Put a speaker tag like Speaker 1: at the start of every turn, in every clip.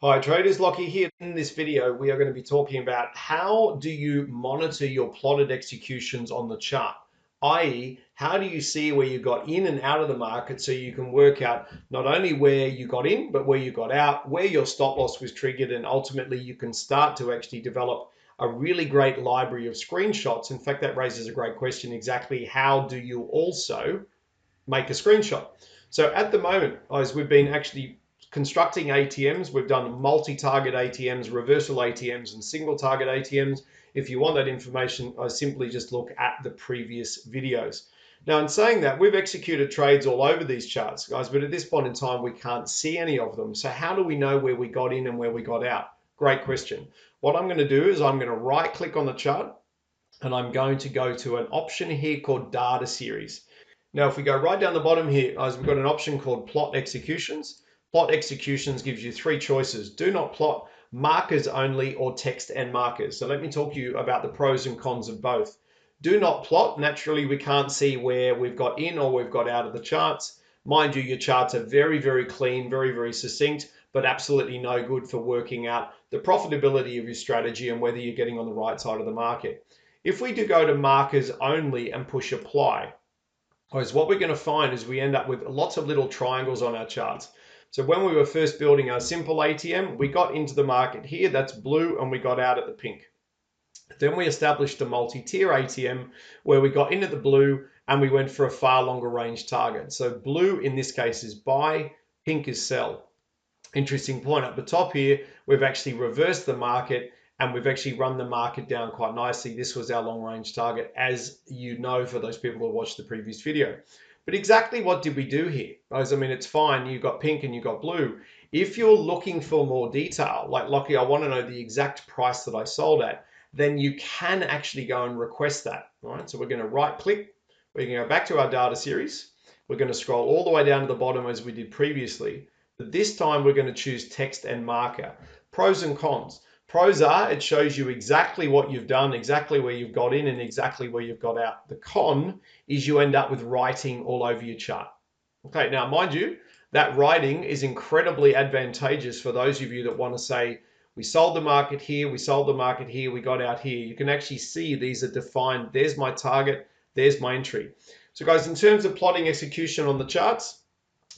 Speaker 1: Hi traders, Lockie here. In this video, we are going to be talking about how do you monitor your plotted executions on the chart, i.e. how do you see where you got in and out of the market so you can work out not only where you got in, but where you got out, where your stop loss was triggered, and ultimately you can start to actually develop a really great library of screenshots. In fact, that raises a great question. Exactly how do you also make a screenshot? So at the moment, as we've been actually constructing ATMs, we've done multi-target ATMs, reversal ATMs, and single target ATMs. If you want that information, I simply just look at the previous videos. Now, in saying that, we've executed trades all over these charts, guys, but at this point in time, we can't see any of them. So how do we know where we got in and where we got out? Great question. What I'm going to do is I'm going to right click on the chart and I'm going to go to an option here called data series. Now, if we go right down the bottom here, guys, we've got an option called plot executions. Plot executions gives you three choices: do not plot, markers only, or text and markers. So let me talk to you about the pros and cons of both. Do not plot. Naturally, we can't see where we've got in or we've got out of the charts. Mind you, your charts are very, very clean, very, very succinct, but absolutely no good for working out the profitability of your strategy and whether you're getting on the right side of the market. If we do go to markers only and push apply, because what we're going to find is we end up with lots of little triangles on our charts. So when we were first building our simple ATM, we got into the market here, that's blue, and we got out at the pink. Then we established a multi-tier ATM where we got into the blue and we went for a far longer range target. So blue in this case is buy, pink is sell. Interesting point up the top here, we've actually reversed the market and we've actually run the market down quite nicely. This was our long range target, as you know, for those people who watched the previous video. But exactly what did we do here? Guys, I mean, it's fine. You've got pink and you've got blue. If you're looking for more detail, like Lockie, I want to know the exact price that I sold at, then you can actually go and request that. All right, so we're going to right click. We're going to go back to our data series. We're going to scroll all the way down to the bottom as we did previously. But this time we're going to choose text and marker. Pros and cons. Pros are it shows you exactly what you've done, exactly where you've got in and exactly where you've got out. The con is you end up with writing all over your chart. Okay, now mind you, that writing is incredibly advantageous for those of you that want to say, we sold the market here, we sold the market here, we got out here. You can actually see these are defined. There's my target, there's my entry. So guys, in terms of plotting execution on the charts,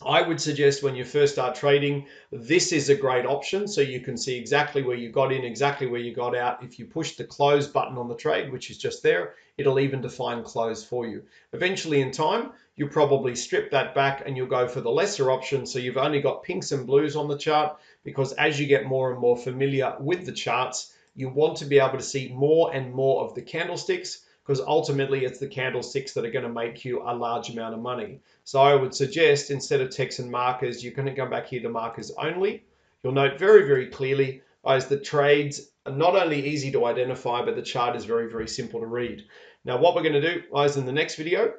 Speaker 1: I would suggest when you first start trading, this is a great option. So you can see exactly where you got in, exactly where you got out. If you push the close button on the trade, which is just there, it'll even define close for you. Eventually in time, you'll probably strip that back and you'll go for the lesser option. So you've only got pinks and blues on the chart, because as you get more and more familiar with the charts, you want to be able to see more and more of the candlesticks, because ultimately it's the candlesticks that are going to make you a large amount of money. So I would suggest, instead of text and markers, you're going to go back here to markers only. You'll note very, very clearly as the trades are not only easy to identify, but the chart is very, very simple to read. Now, what we're going to do, guys, in the next video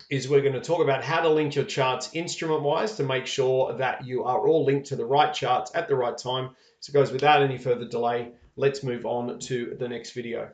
Speaker 1: is we're going to talk about how to link your charts instrument-wise to make sure that you are all linked to the right charts at the right time. So guys, without any further delay, let's move on to the next video.